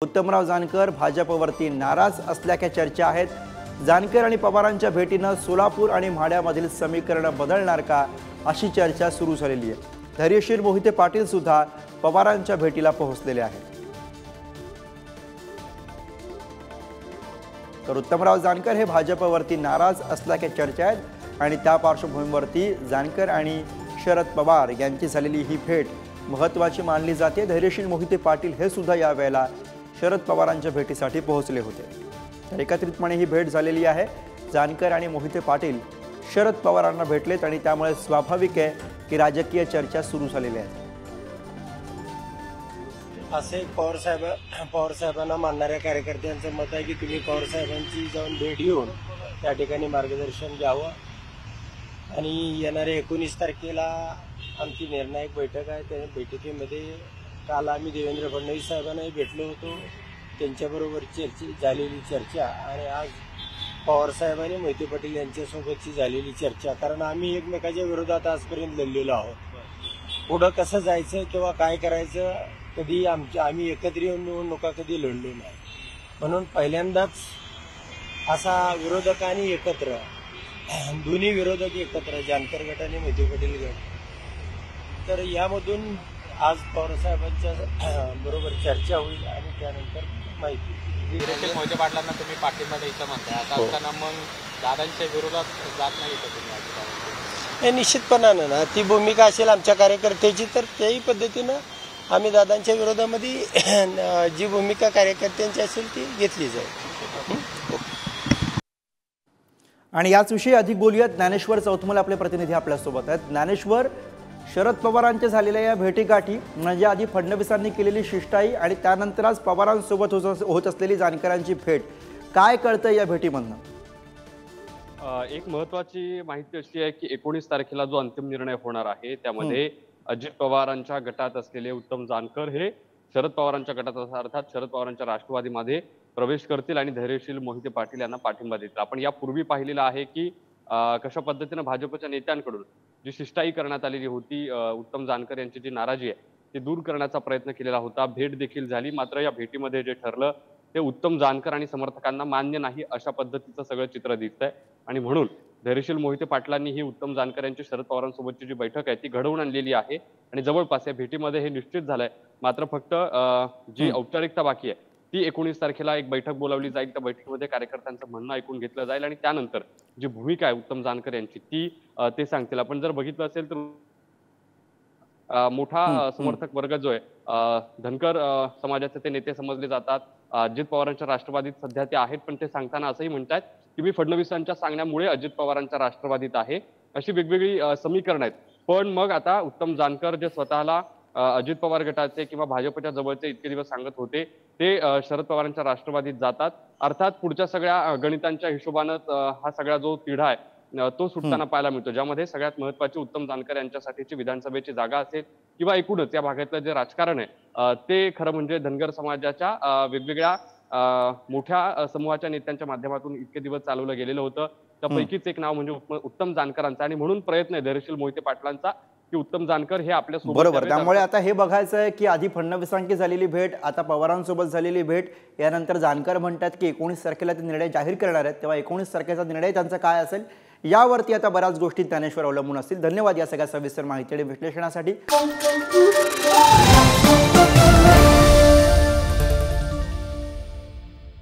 उत्तमराव जानकर भाजपवरती नाराज असल्याच्या चर्चा आहेत। जानकर आणि पवारांच्या भेटीनं सोलापूर आणि म्हाड्यामधील समीकरण बदलणार का अशी चर्चा सुरू झालेली आहे। धैर्यशील मोहिते पाटील सुद्धा पवारांच्या भेटीला पोहोचलेले आहेत। तर उत्तमराव जानकर हे भाजपवरती नाराज असल्याच्या चर्चा आहेत आणि त्या पार्श्वभूमीवरती जानकर आणि शरद पवार यांची झालेली ही भेट महत्त्वाची मानली जाते। धैर्यशील मोहिते पाटील हे सुद्धा या वेळेला शरद पवारांच्या भेटीसाठी पोहोचले होते। तर एकत्रितपणे ही भेट झालेली आहे। जानकर आणि मोहिते पाटील शरद पवारांना भेटलेत आणि त्यामुळे स्वाभाविक आहे की राजकीय चर्चा सुरू झालेली आहे। असे पवार साहेबांना मानणाऱ्या कार्यकर्त्यांचं मत आहे की तुम्ही पवार साहेबांची जाऊन भेट घेऊन त्या ठिकाणी मार्गदर्शन घ्यावं आणि येणाऱ्या 19 तारखेला आमची निर्णायक बैठक आहे। त्या बैठकीमध्ये काल आम्ही देवेंद्र फडणवीस साहेबांनाही भेटलो होतो, त्यांच्याबरोबर झालेली चर्चा आणि आज पवार साहेब आणि मोहिते पाटील यांच्यासोबतची झालेली चर्चा, कारण आम्ही एकमेकाच्या विरोधात आजपर्यंत लढलेलो आहोत। पुढं कसं जायचं किंवा काय करायचं कधी आम्ही एकत्र येऊन निवडणुका कधी लढलो नाही, म्हणून पहिल्यांदाच असा विरोधक आणि एकत्र दोन्ही विरोधक एकत्र जानकर गट आणि मोहिते पाटील गट, तर यामधून आज पवार साहेबांच्या बरोबर चर्चा होईल आणि त्यानंतर माहिती। धैर्यशील मोहिते पाटलांना तुम्ही पाठिंबा द्यायचं म्हणताय, आता असताना मग दादांच्या विरोधात जात नाही का तुम्ही? हे निश्चितपणानं ना ती भूमिका असेल आमच्या कार्यकर्त्याची, तर त्याही पद्धतीनं आम्ही दादांच्या विरोधामध्ये जी भूमिका कार्यकर्त्यांची असेल ती घेतली जाईल। आणि याचविषयी अधिक बोलूयात। ज्ञानेश्वर चौथमल आपले प्रतिनिधी आपल्यासोबत आहेत। ज्ञानेश्वर, शरद पवारांच्या झालेल्या या भेटीगाठी म्हणजे आधी फडणवीसांनी केलेली शिष्टाई आणि त्यानंतर आज पवारांसोबत होत असलेली जानकरांची भेट, काय कळतं या भेटीमधनं? एक महत्त्वाची माहिती अशी आहे की 19 तारखेला जो अंतिम निर्णय होणार आहे त्यामध्ये अजित पवारांच्या गटात असलेले उत्तम जानकर हे शरद पवारांच्या गटात अर्थात शरद पवारांच्या राष्ट्रवादीमध्ये प्रवेश करतील आणि धैर्यशील मोहिते पाटील यांना पाठिंबा देतील। आपण यापूर्वी पाहिलेलं आहे की कशा पद्धतीने भाजपच्या नेत्यांकडून जी शिष्टाई करण्यात आलेली होती, उत्तम जानकर यांची जी नाराजी आहे ती दूर करण्याचा प्रयत्न केलेला होता। भेट देखील झाली, मात्र या भेटीमध्ये जे ठरलं ते उत्तम जानकर आणि समर्थकांना मान्य नाही अशा पद्धतीचं सगळं चित्र दिसतंय आणि म्हणून धैर्यशील मोहिते पाटलांनी ही उत्तम जानकर यांची शरद पवारांसोबतची जी बैठक आहे ती घडवून आणलेली आहे आणि जवळपास या भेटीमध्ये हे निश्चित झालंय। मात्र फक्त जी औपचारिकता बाकी आहे ती 19 तारखेला एक बैठक बोलावली जाईल। त्या बैठकीमध्ये कार्यकर्त्यांचं म्हणणं ऐकून घेतलं जाईल आणि त्यानंतर जी भूमिका आहे उत्तम जानकर यांची ती ते सांगतील। आपण जर बघितलं असेल तर मोठा समर्थक वर्ग जो आहे धनगर समाजाचे ते नेते समजले जातात। अजित पवारांच्या राष्ट्रवादीत सध्या ते आहेत, पण ते सांगताना असंही म्हणतात की मी फडणवीसांच्या सांगण्यामुळे अजित पवारांच्या राष्ट्रवादीत आहे, अशी वेगवेगळी समीकरण आहेत। पण मग आता उत्तम जानकर जे स्वतःला अजित पवार गटाचे किंवा भाजपच्या जवळचे इतके दिवस सांगत होते ते शरद पवारांच्या राष्ट्रवादीत जातात। अर्थात पुढच्या सगळ्या गणितांच्या हिशोबानं हा सगळा जो तिढा आहे तो सुटताना पाहायला मिळतो, ज्यामध्ये सगळ्यात महत्त्वाची उत्तम जानकर यांच्यासाठीची विधानसभेची जागा असेल किंवा एकूणच या भागातलं जे राजकारण आहे ते खरं म्हणजे धनगर समाजाच्या वेगवेगळ्या मोठ्या समूहाच्या नेत्यांच्या माध्यमातून इतके दिवस चालवलं गेलेलं होतं। त्यापैकीच एक नाव म्हणजे उत्तम जानकरांचं आणि म्हणून प्रयत्न आहे धैर्यशील मोहिते पाटलांचा की उत्तम जानकर हे आपल्या सोबत। बरोबर, त्यामुळे आता हे बघायचं आहे की आधी फडणवीसांची झालेली भेट, आता पवारांसोबत झालेली भेट, यानंतर जानकर म्हणतात की 19 तारखेला ते निर्णय जाहीर करणार आहेत, तेव्हा 19 तारखेचा निर्णय त्यांचा काय असेल यावरती आता बऱ्याच गोष्टी ज्ञानेश्वर अवलंबून असतील। धन्यवाद या सगळ्या सविस्तर माहिती आणि विश्लेषणासाठी।